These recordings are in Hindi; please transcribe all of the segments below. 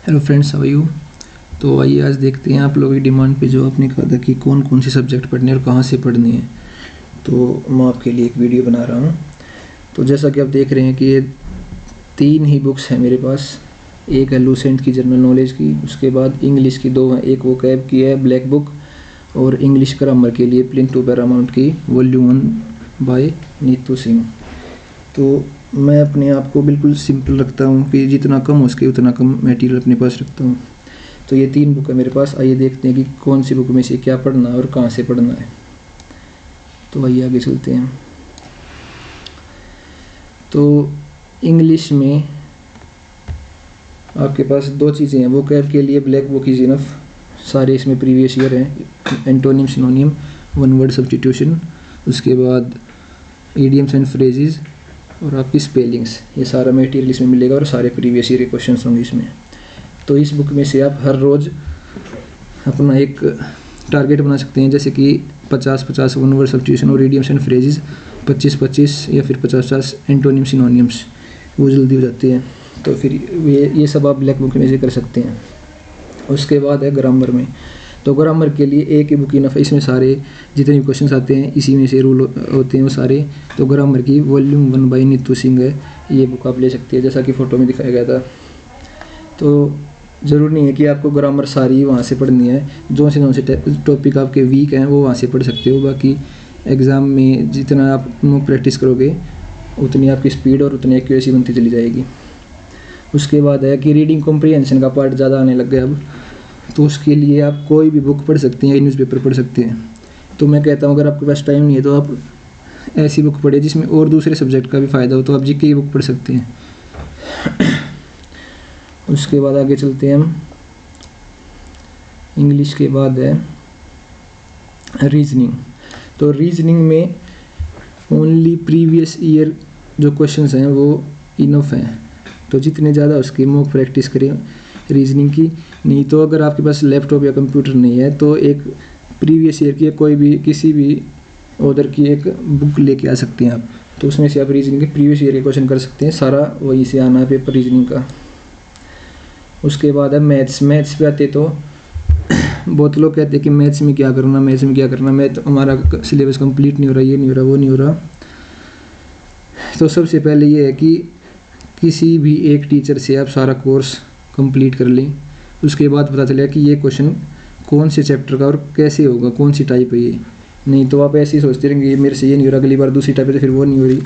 Hello friends, how are you. तो आइए आज देखते हैं आप लोगों की डिमांड पे जो आपने कहा था कि कौन कौन सी सब्जेक्ट पढ़ने और कहाँ से पढ़नी है। तो मैं आपके लिए एक वीडियो बना रहा हूँ। तो जैसा कि आप देख रहे हैं कि ये 3 ही बुक्स हैं मेरे पास। एक है लूसेंट की जनरल नॉलेज की, उसके बाद इंग्लिश की 2 हैं, एक वोकैब की है ब्लैक बुक, और इंग्लिश ग्रामर के लिए प्लिंथ टू पैरामाउंट की वॉल्यूम 1 बाय नीतू सिंह। तो मैं अपने आप को बिल्कुल सिंपल रखता हूँ कि जितना कम हो सके उतना कम मटेरियल अपने पास रखता हूँ। तो ये 3 बुक है मेरे पास। आइए देखते हैं कि कौन सी बुक में से क्या पढ़ना है और कहाँ से पढ़ना है। तो आइए आगे चलते हैं। तो इंग्लिश में आपके पास 2 चीज़ें हैं। वोकैब के लिए ब्लैक बुक इज इनफ, सारे इसमें प्रीवियस ईयर हैं। Antonym synonym, one word substitution, उसके बाद इडियम्स एंड फ्रेजेस और आपकी स्पेलिंग्स, ये सारा मटेरियल इसमें मिलेगा और सारे प्रीवियस ईयर के क्वेश्चन होंगे इसमें। तो इस बुक में से आप हर रोज़ अपना एक टारगेट बना सकते हैं, जैसे कि 50-50 वन वर्ड सब्स्टिट्यूशन और इडियम्स एंड फ्रेजेस, 25-25 या फिर 50-50 एंटोनिम सिनोनिम्स, वो जल्दी हो जाते हैं। तो फिर ये सब आप ब्लैक बुक में से कर सकते हैं। उसके बाद है ग्रामर में। तो ग्रामर के लिए एक ही बुक इनफ है, इसमें सारे जितने भी क्वेश्चन आते हैं इसी में से रूल होते हैं वो सारे। तो ग्रामर की वॉल्यूम 1 बाय नीतू सिंह है, ये बुक आप ले सकते हैं जैसा कि फ़ोटो में दिखाया गया था। तो ज़रूरी नहीं है कि आपको ग्रामर सारी वहाँ से पढ़नी है, जो से टॉपिक आपके वीक हैं वो वहाँ से पढ़ सकते हो। बाकी एग्ज़ाम में जितना आप प्रैक्टिस करोगे उतनी आपकी स्पीड और उतनी एक्यूरेसी बनती चली जाएगी। उसके बाद है कि रीडिंग कॉम्प्रिहेंशन का पार्ट ज़्यादा आने लग गया अब, तो उसके लिए आप कोई भी बुक पढ़ सकते हैं, न्यूज़पेपर पढ़ सकते हैं। तो मैं कहता हूँ अगर आपके पास टाइम नहीं है तो आप ऐसी बुक पढ़े जिसमें और दूसरे सब्जेक्ट का भी फ़ायदा हो। तो आप जीके की बुक पढ़ सकते हैं। उसके बाद आगे चलते हैं हम। इंग्लिश के बाद है रीजनिंग। तो रीजनिंग में ओनली प्रीवियस ईयर जो क्वेश्चंस हैं वो इनफ हैं। तो जितने ज़्यादा उसकी मॉक प्रैक्टिस करें रीजनिंग की। नहीं तो अगर आपके पास लैपटॉप या कंप्यूटर नहीं है तो एक प्रीवियस ईयर की कोई भी किसी भी ऑथर की एक बुक लेके आ सकते हैं आप। तो उसमें से आप रीजनिंग के प्रीवियस ईयर के क्वेश्चन कर सकते हैं, सारा वहीं से आना है पेपर रीजनिंग का। उसके बाद है मैथ्स। मैथ्स पे आते तो बहुत लोग कहते हैं कि मैथ्स में क्या करना, मैथ्स में क्या करना, मैथ हमारा सिलेबस कंप्लीट नहीं हो रहा, ये नहीं हो रहा, वो नहीं हो रहा। तो सबसे पहले ये है कि किसी भी एक टीचर से आप सारा कोर्स कंप्लीट कर लें। उसके बाद पता चलेगा कि ये क्वेश्चन कौन से चैप्टर का और कैसे होगा, कौन सी टाइप है ये। नहीं तो आप ऐसे ही सोचते रहेंगे ये मेरे से ये नहीं हो रहा, अगली बार दूसरी टाइप है तो फिर वो नहीं हो रही,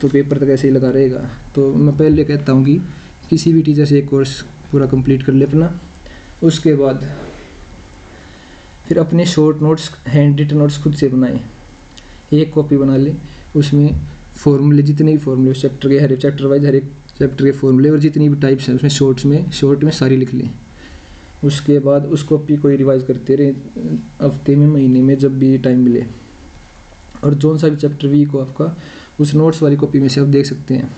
तो पेपर तक ऐसे ही लगा रहेगा। तो मैं पहले कहता हूँ कि किसी भी टीचर से एक कोर्स पूरा कंप्लीट कर ले अपना। उसके बाद फिर अपने short notes, handwritten notes खुद से बनाएं। एक कॉपी बना लें, उसमें फॉर्मूले, जितने भी फॉर्मूले उस चैप्टर के, हर एक चैप्टर वाइज हर एक चैप्टर के फॉर्मूले और जितनी भी टाइप्स हैं उसमें शॉर्ट में सारी लिख लें। उसके बाद उस कॉपी को रिवाइज करते रहे हफ्ते में, महीने में, जब भी टाइम मिले। और जौन सा भी चैप्टर वीक हो आपका उस नोट्स वाली कॉपी में से आप देख सकते हैं।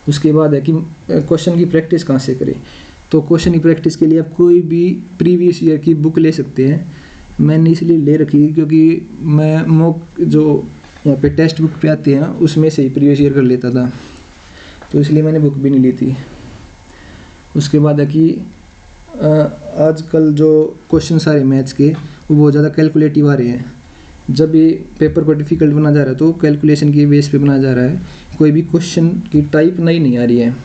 उसके बाद है कि क्वेश्चन की प्रैक्टिस कहाँ से करें। तो क्वेश्चन की प्रैक्टिस के लिए आप कोई भी प्रीवियस ईयर की बुक ले सकते हैं। मैंने इसलिए ले रखी क्योंकि मैं मॉक जो यहाँ पे टेक्स्ट बुक पे आते हैं उसमें से ही प्रीवियस ईयर कर लेता था, तो इसलिए मैंने बुक भी नहीं ली थी। उसके बाद है कि आजकल जो क्वेश्चन सारे मैथ्स के वो बहुत ज़्यादा कैलकुलेटिव आ रहे हैं। जब ये पेपर को डिफ़िकल्ट बना जा रहा है तो कैलकुलेशन की बेस पे बना जा रहा है, कोई भी क्वेश्चन की टाइप नई नहीं आ रही है।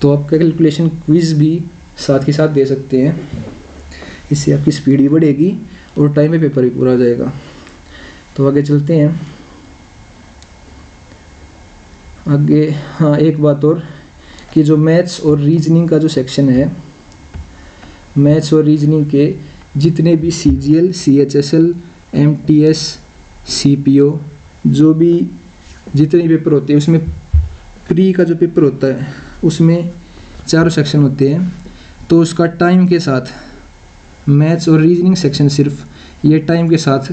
तो आप कैलकुलेशन क्विज़ भी साथ के साथ दे सकते हैं, इससे आपकी स्पीड भी बढ़ेगी और टाइम में पेपर भी पूरा हो जाएगा। तो आगे चलते हैं। आगे हाँ, एक बात और कि जो मैथ्स और रीजनिंग का जो सेक्शन है, मैथ्स और रीजनिंग के जितने भी CGL, CHSL, MTS, CPO, जो भी जितने पेपर होते हैं उसमें प्री का जो पेपर होता है उसमें 4 सेक्शन होते हैं। तो उसका टाइम के साथ मैथ्स और रीजनिंग सेक्शन सिर्फ ये टाइम के साथ,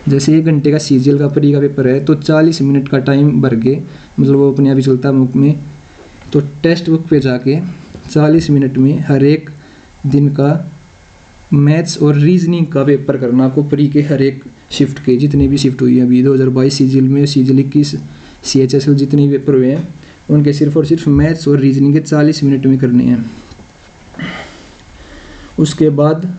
जैसे 1 घंटे का CGL का प्री का पेपर है तो 40 मिनट का टाइम भर के, मतलब वो अपने आप ही चलता है बुक में। तो टेक्स्ट बुक पे जाके 40 मिनट में हर एक दिन का मैथ्स और रीजनिंग का पेपर करना आपको। प्री के हर एक शिफ्ट के जितने भी शिफ्ट हुई हैं अभी 2022 CGL में, CGL 21, CHSL जितने भी पेपर हुए हैं उनके सिर्फ और सिर्फ मैथ्स और रीजनिंग के 40 मिनट में करने हैं। उसके बाद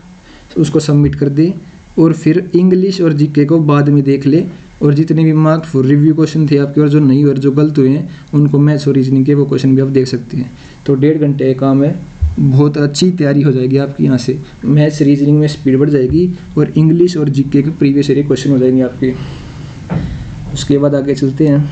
उसको सबमिट कर दे और फिर इंग्लिश और जीके को बाद में देख ले, और जितने भी मार्क फॉर रिव्यू क्वेश्चन थे आपके और जो नहीं और जो गलत हुए हैं उनको मैथ्स और रीजनिंग के वो क्वेश्चन भी आप देख सकते हैं। तो 1.5 घंटे का काम है, बहुत अच्छी तैयारी हो जाएगी आपकी। यहाँ से मैथ्स रीजनिंग में स्पीड बढ़ जाएगी और इंग्लिश और जीके के प्रीवियस ईयर क्वेश्चन हो जाएंगे आपके। उसके बाद आगे चलते हैं।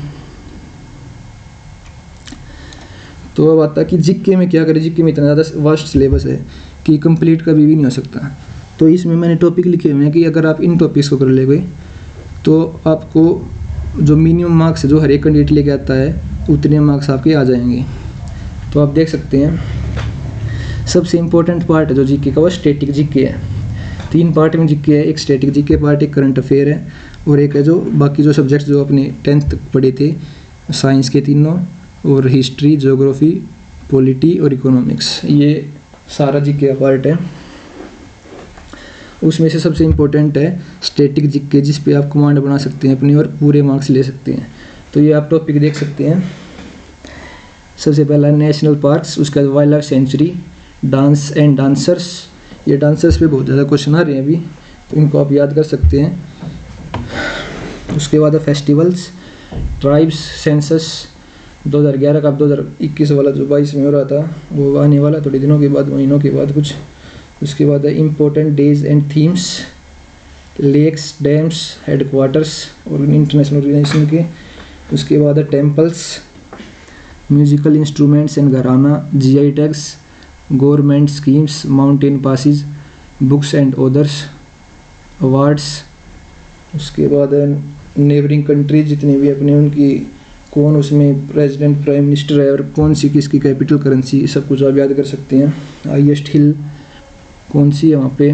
तो अब आता है कि जीके में क्या करें। जीके में इतना ज़्यादा वास्ट सिलेबस है कि कंप्लीट कभी भी नहीं हो सकता। तो इसमें मैंने टॉपिक लिखे हुए हैं कि अगर आप इन टॉपिक्स को कर लेंगे तो आपको जो मिनिमम मार्क्स जो हर एक कैंडिडेट लेके आता है उतने मार्क्स आपके आ जाएंगे। तो आप देख सकते हैं सबसे इम्पोर्टेंट पार्ट है जो जीके का वो स्टैटिक जीके है। 3 पार्ट में जीके है, एक स्टैटिक जीके पार्ट, एक करंट अफेयर है और एक है जो बाकी जो सब्जेक्ट्स जो अपने 10th तक पढ़े थे साइंस के तीनों, और हिस्ट्री, ज्योग्राफी, पॉलिटी और इकोनॉमिक्स, ये सारा जीके का पार्ट है। उसमें से सबसे इम्पोर्टेंट है स्टैटिक जीके, जिस पे आप कमांड बना सकते हैं अपनी और पूरे मार्क्स ले सकते हैं। तो ये आप टॉपिक देख सकते हैं। सबसे पहला नेशनल पार्क्स, उसके बाद wild life sanctuary, dance and dancers. ये डांसर्स पे बहुत ज़्यादा क्वेश्चन आ रहे हैं अभी, तो इनको आप याद कर सकते हैं। उसके बाद फेस्टिवल्स, ट्राइब्स, सेंसस 2011 का, अब 2021 वाला जो 22 में हो रहा था वो आने वाला थोड़े दिनों के बाद, महीनों के बाद कुछ। उसके बाद है important days and themes, lakes, dams, headquarters और इंटरनेशनल ऑर्गेनाइजेशन के। उसके बाद है temples, musical instruments and gharana, GI tags, government schemes, mountain passes, books and others, awards. उसके बाद है नेबरिंग कंट्रीज जितनी भी अपने उनकी कौन उसमें प्रेसिडेंट प्राइम मिनिस्टर है और कौन सी किसकी कैपिटल करेंसी, सब कुछ आप याद कर सकते हैं। हाईएस्ट हिल कौन सी है वहाँ पे,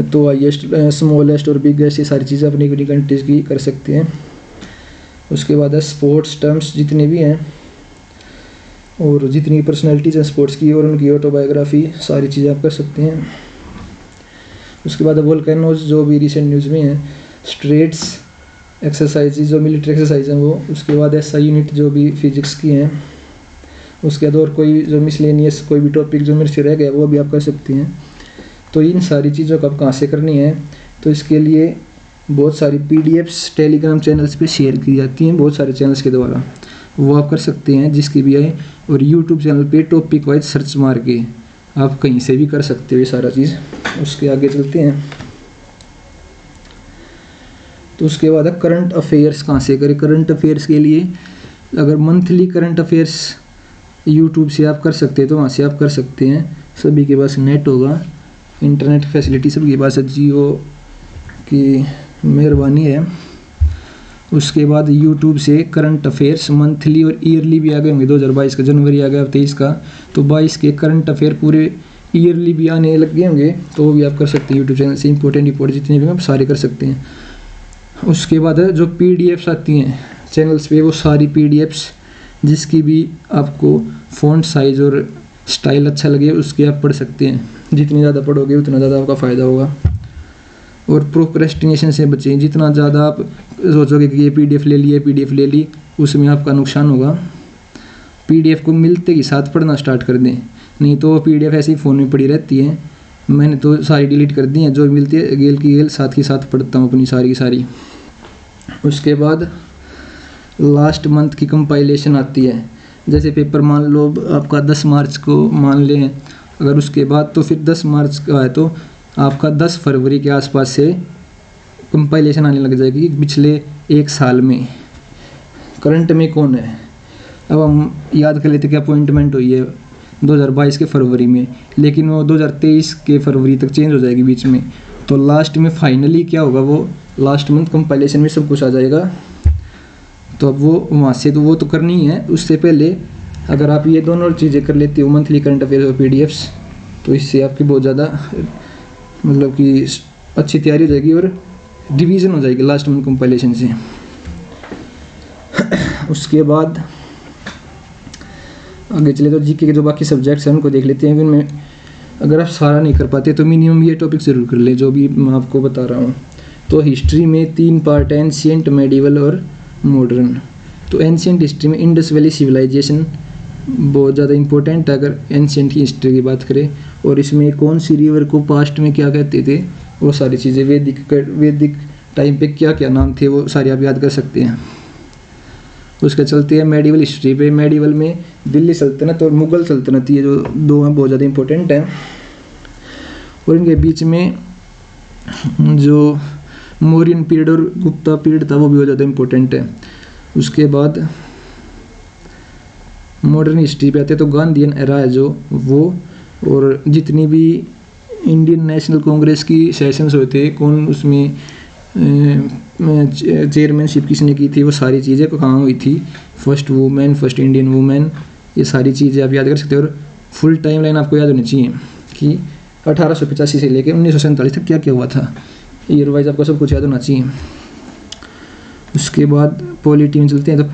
तो हाईएस्ट, स्मॉलेस्ट और बिगेस्ट, ये सारी चीज़ें अपनी अपनी कंट्रीज़ की कर सकते हैं। उसके बाद है स्पोर्ट्स टर्म्स जितने भी हैं और जितनी पर्सनैलिटीज़ हैं स्पोर्ट्स की और उनकी ऑटोबायोग्राफी, सारी चीज़ें आप कर सकते हैं। उसके बाद वोल्केनोज जो भी रिसेंट न्यूज़ में है, स्ट्रेट्स, एक्सरसाइजेज जो मिलिट्री एक्सरसाइज हैं वो। उसके बाद एसआई यूनिट जो भी फिजिक्स की हैं। उसके बाद और कोई जो मिसलेनियस कोई भी टॉपिक जो मेरे से रह गया वो भी आप कर सकते हैं। तो इन सारी चीज़ों को आप कहाँ से करनी है, तो इसके लिए बहुत सारी पीडीएफ्स टेलीग्राम चैनल्स पे शेयर की जाती हैं बहुत सारे चैनल्स के द्वारा, वो आप कर सकते हैं जिसकी भी आए। और यूट्यूब चैनल पे टॉपिक वाइज सर्च मार के आप कहीं से भी कर सकते हो ये सारा चीज़। उसके आगे चलते हैं। तो उसके बाद करंट अफेयर्स कहाँ से करें। करंट अफेयर्स के लिए अगर मंथली करंट अफेयर्स यूट्यूब से आप कर सकते हैं तो वहाँ से आप कर सकते हैं। सभी के पास नेट होगा, इंटरनेट फैसिलिटी सभी के पास है, जियो की मेहरबानी है। उसके बाद यूट्यूब से करंट अफेयर्स मंथली और ईयरली भी आ गए होंगे। 2022 का जनवरी आ गया, 23 का, तो 22 के करंट अफेयर पूरे ईयरली भी आने लग गए होंगे, तो वो भी आप कर सकते हैं यूट्यूब चैनल से। इंपॉर्टेंट रिपोर्ट जितने भी आप सारे कर सकते हैं। उसके बाद जो पीडीएफ्स आती हैं चैनल्स पे, वो सारी पीडीएफ्स जिसकी भी आपको फ़ॉन्ट साइज़ और स्टाइल अच्छा लगे उसके आप पढ़ सकते हैं। जितनी ज़्यादा पढ़ोगे उतना ज़्यादा आपका फ़ायदा होगा। और प्रोक्रेस्टिनेशन से बचें। जितना ज़्यादा आप सोचोगे कि ये पीडीएफ ले ली, ये पीडीएफ ले ली, उसमें आपका नुकसान होगा। पीडीएफ को मिलते ही साथ पढ़ना स्टार्ट कर दें, नहीं तो वो पीडीएफ ऐसे ही फ़ोन में पड़ी रहती है। मैंने तो सारी डिलीट कर दी हैं, जो मिलती है गेल की गेल साथ ही साथ पढ़ता हूँ अपनी सारी की सारी। उसके बाद लास्ट मंथ की कंपाइलेशन आती है। जैसे पेपर मान लो आपका 10 मार्च को मान लें, अगर उसके बाद तो फिर 10 मार्च का है तो आपका 10 फरवरी के आसपास से कंपाइलेशन आने लग जाएगी पिछले एक साल में करंट में कौन है। अब हम याद कर लेते कि अपॉइंटमेंट हुई है 2022 के फरवरी में, लेकिन वो 2023 के फरवरी तक चेंज हो जाएगी बीच में। तो लास्ट में फाइनली क्या होगा, वो लास्ट मंथ कंपाइलेशन में सब कुछ आ जाएगा। तो अब वो वहाँ से तो वो तो करनी ही है। उससे पहले अगर आप ये दोनों चीज़ें कर लेते हो, मंथली करंट अफेयर और पीडीएफ्स, तो इससे आपकी बहुत ज़्यादा मतलब कि अच्छी तैयारी हो जाएगी और रिवीजन हो जाएगी लास्ट मंथ कंपाइलेशन से। उसके बाद आगे चले तो जीके के जो बाकी सब्जेक्ट्स हैं उनको देख लेते हैं। उनमें अगर आप सारा नहीं कर पाते तो मिनिमम ये टॉपिक ज़रूर कर ले जो भी मैं आपको बता रहा हूँ। तो हिस्ट्री में 3 पार्ट है, एंशिएंट, मेडिवल और मॉडर्न। तो एंशिएंट हिस्ट्री में इंडस वैली सिविलाइजेशन बहुत ज़्यादा इम्पोर्टेंट है अगर एंशिएंट की हिस्ट्री की बात करें। और इसमें कौन सी रिवर को पास्ट में क्या कहते थे, वो सारी चीज़ें, वैदिक टाइम पे क्या क्या नाम थे, वो सारी आप याद कर सकते हैं। उसके चलते हैं मेडिवल हिस्ट्री पे। मेडिवल में दिल्ली सल्तनत और मुगल सल्तनत, ये जो दो हैं बहुत ज़्यादा इम्पोर्टेंट हैं। और इनके बीच में जो मौर्यन पीरियड और गुप्ता पीरियड था वो भी बहुत ज़्यादा इम्पोर्टेंट है। उसके बाद मॉडर्न हिस्ट्री पे आते हैं तो गांधीयन एरा है जो वो, और जितनी भी इंडियन नेशनल कांग्रेस की सेशंस होते हैं, कौन उसमें चेयरमैनशिप किसने की थी, वो सारी चीज़ें कहाँ हुई थी, first women, first Indian women, ये सारी चीज़ें आप याद कर सकते हो। और फुल टाइम लाइन आपको याद होनी चाहिए कि 1885 से लेकर 1947 तक क्या क्या हुआ था, ईयर वाइज आपको सब कुछ याद होना चाहिए। उसके बाद पॉलिटी में चलते हैं। तो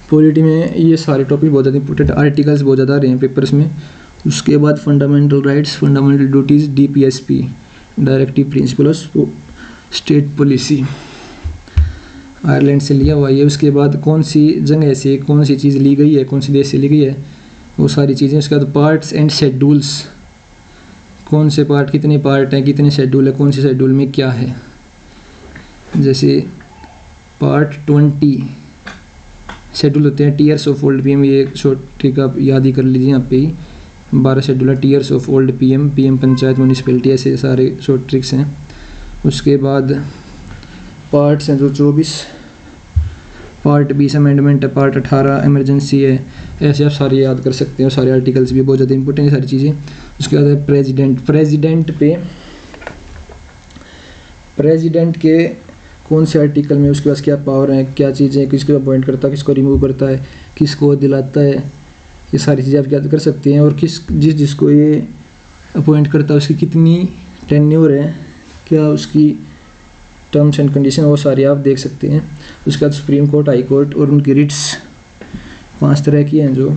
पॉलिटी में ये सारे टॉपिक बहुत ज़्यादा इंपॉर्टेंट, आर्टिकल्स बहुत ज़्यादा आ रहे हैं पेपर्स में। उसके बाद fundamental rights, fundamental duties, DPSP, directive principle of state policy, Ireland से लिया हुआ है। उसके बाद कौन सी जगह से कौन सी चीज़ ली गई है, कौन सी देश से ली गई है, वो सारी चीज़ें। उसके बाद पार्ट्स एंड शेड्यूल्स, कौन से पार्ट, कितने पार्ट हैं, कितने शेड्यूल है, कौन से शेड्यूल में क्या है। जैसे पार्ट 20 शेड्यूल होते हैं, टीयर्स ऑफ ओल्ड PM, ये शॉर्ट ट्रिक आप याद ही कर लीजिए यहाँ पे ही। 12 शेड्यूल है, tears of old PM panchayat, municipality, ऐसे सारे शॉर्ट ट्रिक्स हैं। उसके बाद पार्ट्स हैं जो 24, पार्ट 20 अमेंडमेंट है, पार्ट 18 इमरजेंसी है, ऐसे आप सारे याद कर सकते हैं। सारे आर्टिकल्स भी बहुत ज़्यादा इंपॉर्टेंट है सारी चीज़ें। उसके बाद है प्रेसिडेंट के कौन से आर्टिकल में उसके पास क्या पावर है, क्या चीज़ें, किसको अपॉइंट करता है, किसको रिमूव करता है, किसको दिलाता है, ये सारी चीज़ें आप याद कर सकते हैं। और जिसको ये अपॉइंट करता है उसकी कितनी टेन्योर है, क्या उसकी टर्म्स एंड कंडीशन, वो सारी आप देख सकते हैं। उसके बाद सुप्रीम कोर्ट, हाई कोर्ट और उनकी रिट्स 5 तरह की हैं, जो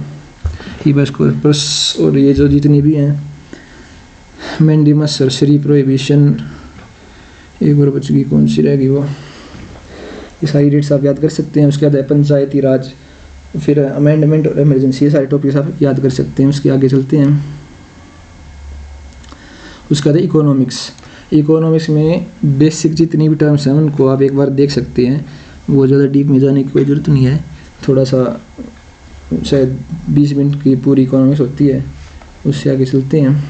हीबस कॉर्पस, और ये जो जितनी भी हैं, मैंडेमस, सरसरी, प्रोहिबिशन, एक और बच गई, कौन सी रहेगी वो, ये सारी रिट्स आप याद कर सकते हैं। उसके बाद है पंचायती राज, फिर अमेंडमेंट और इमरजेंसी, ये सारे टॉपिक्स आप याद कर सकते हैं। उसके आगे चलते हैं। उसके बाद इकोनॉमिक्स में बेसिक जितनी भी टर्म्स हैं उनको आप एक बार देख सकते हैं, वो ज़्यादा डीप में जाने की कोई ज़रूरत नहीं है। थोड़ा सा शायद 20 मिनट की पूरी इकोनॉमिक्स होती है। उससे आगे चलते हैं।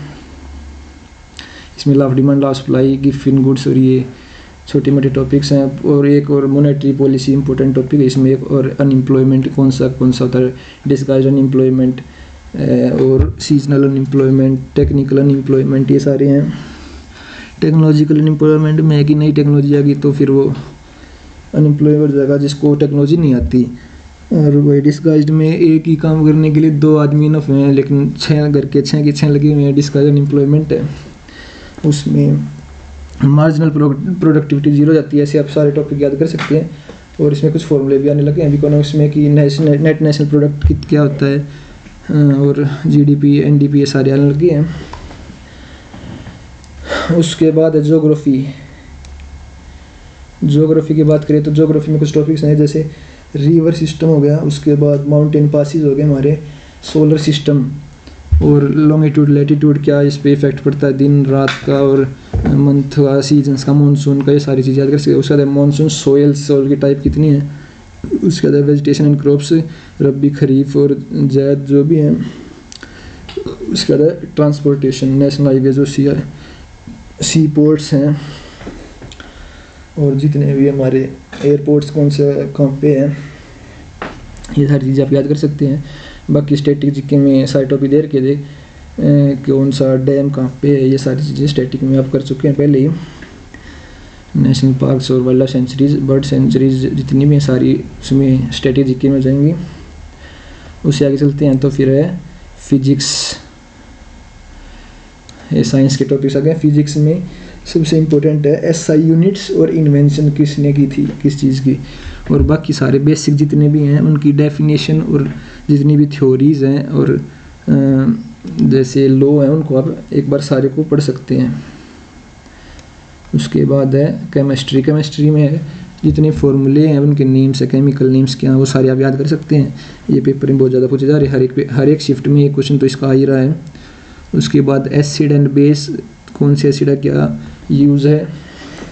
इसमें law of demand, law of supply, gift in goods, और ये छोटे मोटे टॉपिक्स हैं। और एक और मॉनेटरी पॉलिसी इंपॉर्टेंट टॉपिक है इसमें। एक और अनएम्प्लॉयमेंट कौन सा होता है, डिस्गाइज अनएम्प्लॉयमेंट और सीजनल अनएम्प्लॉयमेंट, टेक्निकल अनएम्प्लॉयमेंट, ये सारे हैं। टेक्नोलॉजिकल अनएम्प्लॉयमेंट में है कि नई टेक्नोलॉजी आ गई तो फिर वो अनएम्प्लॉय हो जाएगा जिसको टेक्नोलॉजी नहीं आती। और वही डिस्गाइज्ड में एक ही काम करने के लिए 2 आदमी इनफ हैं, लेकिन 6 घर के 6 की 6 लगे हुए हैं, डिस्गाइज अनएम्प्लॉयमेंट है। उसमें मार्जिनल प्रोडक्टिविटी 0 जाती है। ऐसे आप सारे टॉपिक याद कर सकते हैं। और इसमें कुछ फॉर्मूले भी आने लगे हैं इकोनॉमिक्स में कि नेट नेशनल प्रोडक्ट क्या होता है, और GDP, NDP, ये सारे आने लगे हैं। उसके बाद है ज्योग्राफी की बात करें तो ज्योग्राफी में कुछ टॉपिक्स हैं, जैसे रिवर सिस्टम हो गया, उसके बाद माउंटेन पासिस हो गए हमारे, सोलर सिस्टम, और लॉन्गिट्यूड लैटिट्यूड क्या इस पे इफेक्ट पड़ता है दिन रात का, और मंथ का, सीजन्स का, मानसून का, ये सारी चीज़ें याद कर सकते हैं। उसके बाद मानसून, सोइल की टाइप कितनी है। उसके बाद वेजिटेशन एंड क्रॉप्स, रबी, खरीफ और जैद जो भी हैं। उसके बाद ट्रांसपोर्टेशन, नेशनल हाईवे जो सी पोर्ट्स हैं, और जितने भी हमारे एयरपोर्ट्स कौन से कहाँ पे हैं, ये सारी चीज़ें आप याद कर सकते हैं। बाकी स्टैटिक जीके में सारे टॉपिक दे रखे थे, कौन सा डैम कहाँ पे है, ये सारी चीज़ें स्टैटिक में आप कर चुके हैं पहले ही। नेशनल पार्क्स और wildlife sanctuaries, bird sanctuaries जितनी भी हैं सारी उसमें स्टैटिक जीके में जाएंगी। उससे आगे चलते हैं तो फिर है फिजिक्स, ये साइंस के टॉपिक्स आ गए। फिजिक्स में सबसे इम्पोर्टेंट है SI यूनिट्स और इन्वेंशन किसने की थी, किस चीज़ की, और बाकी सारे बेसिक जितने भी हैं उनकी डेफिनेशन और जितनी भी थ्योरीज़ हैं और जैसे लॉ हैं उनको आप एक बार सारे को पढ़ सकते हैं। उसके बाद है केमिस्ट्री में है जितने फॉर्मूले हैं उनके नेम्स है, केमिकल नेम्स क्या हैं, वो सारे आप याद कर सकते हैं। ये पेपर में बहुत ज़्यादा पूछे जा रहे हैं, हर एक शिफ्ट में एक क्वेश्चन तो इसका आ ही रहा है। उसके बाद एसिड एंड बेस, कौन से एसिड का क्या यूज़ है,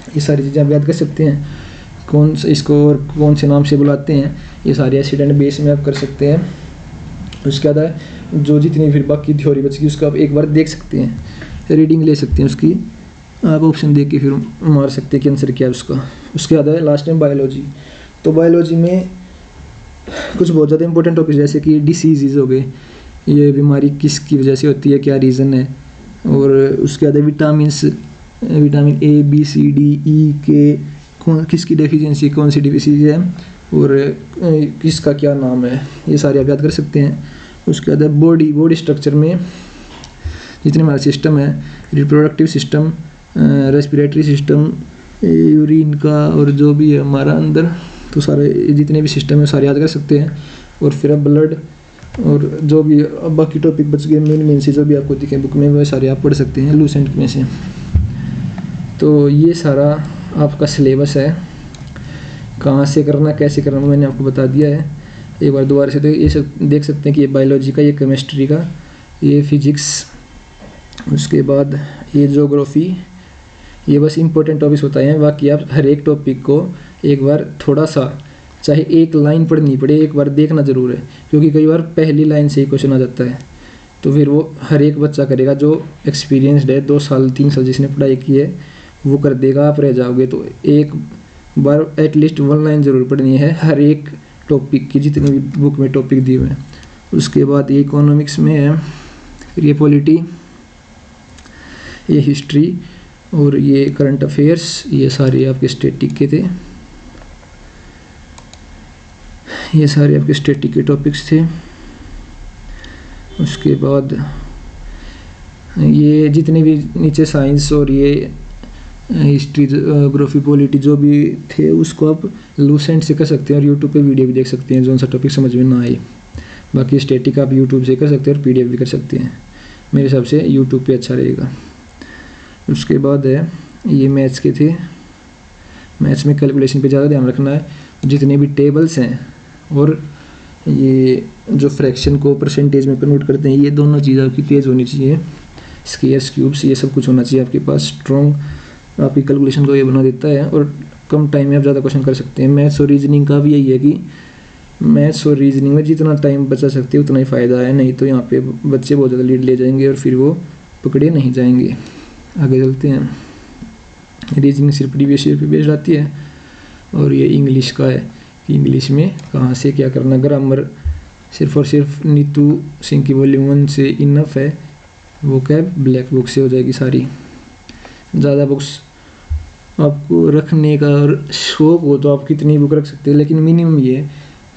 ये सारी चीज़ें आप याद कर सकते हैं। कौन से इसको और कौन से नाम से बुलाते हैं, ये सारे एसिड एंड बेस में आप कर सकते हैं। उसके बाद जो जितनी फिर बाकी थ्योरी बच गई उसको आप एक बार देख सकते हैं, रीडिंग ले सकते हैं उसकी, आप ऑप्शन देख के फिर मार सकते हैं कि आंसर क्या है उसका। उसके बाद है लास्ट में बायोलॉजी। तो बायोलॉजी में कुछ बहुत ज़्यादा इंपॉर्टेंट टॉपिक जैसे कि डिसीज़ हो गए, ये बीमारी किसकी वजह से होती है, क्या रीज़न है। और उसके बाद vitamin A B C D E के कौन किसकी डेफिशिएंसी, कौन सी डिसीज है और किसका क्या नाम है, ये सारे आप याद कर सकते हैं। उसके बाद बॉडी स्ट्रक्चर में जितने हमारा सिस्टम है, reproductive system, respiratory system, urine का और जो भी है हमारा अंदर, तो सारे जितने भी सिस्टम है सारे याद कर सकते हैं। और फिर अब ब्लड और जो भी बाकी टॉपिक बच गए मेन से जो भी आपको दिखे बुक में, वो सारे आप पढ़ सकते हैं लूसेंट में से। तो ये सारा आपका सिलेबस है, कहाँ से करना कैसे करना मैंने आपको बता दिया है। एक बार दोबारा से तो ये सब देख सकते हैं कि ये बायोलॉजी का, ये केमिस्ट्री का, ये फिजिक्स, उसके बाद ये ज्योग्राफी, ये बस इंपॉर्टेंट टॉपिक्स होता है। बाकी आप हर एक टॉपिक को एक बार थोड़ा सा, चाहे एक लाइन पढ़नी पड़े, एक बार देखना ज़रूर है, क्योंकि कई बार पहली लाइन से ही क्वेश्चन आ जाता है। तो फिर वो हर एक बच्चा करेगा जो एक्सपीरियंसड है, 2 साल 3 साल जिसने पढ़ाई की है वो कर देगा, आप रह जाओगे। तो एक बार एटलीस्ट 1 लाइन ज़रूर पढ़नी है हर एक टॉपिक की, जितनी भी बुक में टॉपिक दिए हुए हैं। उसके बाद ये इकोनॉमिक्स में है, फिर ये पॉलिटी, ये हिस्ट्री और ये करंट अफेयर्स, ये सारे आपके स्टैटिक के थे, ये सारे आपके स्टैटिक के टॉपिक्स थे। उसके बाद ये जितने भी नीचे साइंस और ये हिस्ट्री, ज्योग्राफी, पॉलिटी जो भी थे उसको आप लूसेंट से कर सकते हैं और यूट्यूब पे वीडियो भी देख सकते हैं जो सा टॉपिक समझ में ना आए। बाकी स्टैटिक आप यूट्यूब से कर सकते हैं और पीडीएफ भी कर सकते हैं, मेरे हिसाब से यूट्यूब पे अच्छा रहेगा। उसके बाद है ये मैथ्स के थे, मैथ्स में कैलकुलेशन पे ज़्यादा ध्यान रखना है, जितने भी टेबल्स हैं और ये जो फ्रैक्शन को परसेंटेज में कन्वर्ट करते हैं, ये दोनों चीज़ आपकी तेज़ होनी चाहिए। स्क्वायर्स, क्यूब्स, ये सब कुछ होना चाहिए आपके पास स्ट्रॉन्ग, आपकी कैलकुलेशन को ये बना देता है और कम टाइम में आप ज़्यादा क्वेश्चन कर सकते हैं। मैथ्स और रीजनिंग का भी यही है कि मैथ्स और रीजनिंग में जितना टाइम बचा सकते हैं उतना ही फ़ायदा है, नहीं तो यहाँ पे बच्चे बहुत ज़्यादा लीड ले जाएंगे और फिर वो पकड़े नहीं जाएंगे। आगे चलते हैं। रीजनिंग सिर्फ प्रीवियस ईयर पे बेस्ड आती है और ये इंग्लिश का है कि इंग्लिश में कहाँ से क्या करना। ग्रामर सिर्फ और सिर्फ नीतू सिंह की वॉल्यूम 1 से इनफ है, वो क्या ब्लैक बुक से हो जाएगी सारी। ज़्यादा बुक्स आपको रखने का और शौक हो तो आप कितनी बुक रख सकते हैं, लेकिन मिनिमम ये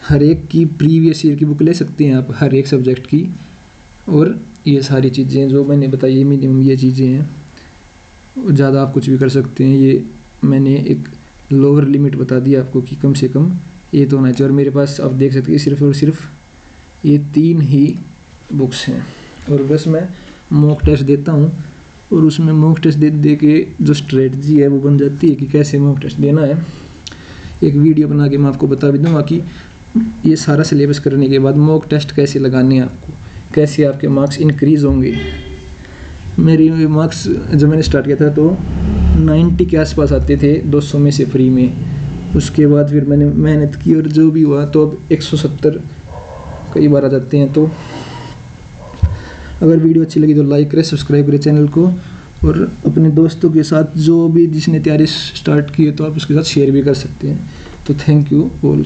हर एक की प्रीवियस ईयर की बुक ले सकते हैं आप हर एक सब्जेक्ट की। और ये सारी चीज़ें जो मैंने बताई मिनिमम ये चीज़ें हैं, ज़्यादा आप कुछ भी कर सकते हैं। ये मैंने एक लोअर लिमिट बता दी आपको कि कम से कम ये तो होना चाहिए। और मेरे पास आप देख सकते हैं सिर्फ और सिर्फ ये 3 ही बुक्स हैं और बस मैं मॉक टेस्ट देता हूँ और उसमें मॉक टेस्ट दे के जो स्ट्रेटजी है वो बन जाती है कि कैसे मॉक टेस्ट देना है। एक वीडियो बना के मैं आपको बता भी दूँगा कि ये सारा सिलेबस करने के बाद मॉक टेस्ट कैसे लगाने हैं आपको, कैसे आपके मार्क्स इंक्रीज़ होंगे। मेरी मार्क्स जब मैंने स्टार्ट किया था तो 90 के आसपास आते थे 200 में से फ्री में। उसके बाद फिर मैंने मेहनत की और जो भी हुआ तो अब 170 कई बार आ जाते हैं। तो अगर वीडियो अच्छी लगी तो लाइक करें, सब्सक्राइब करें चैनल को और अपने दोस्तों के साथ जो भी जिसने तैयारी स्टार्ट की है तो आप उसके साथ शेयर भी कर सकते हैं। तो थैंक यू ऑल।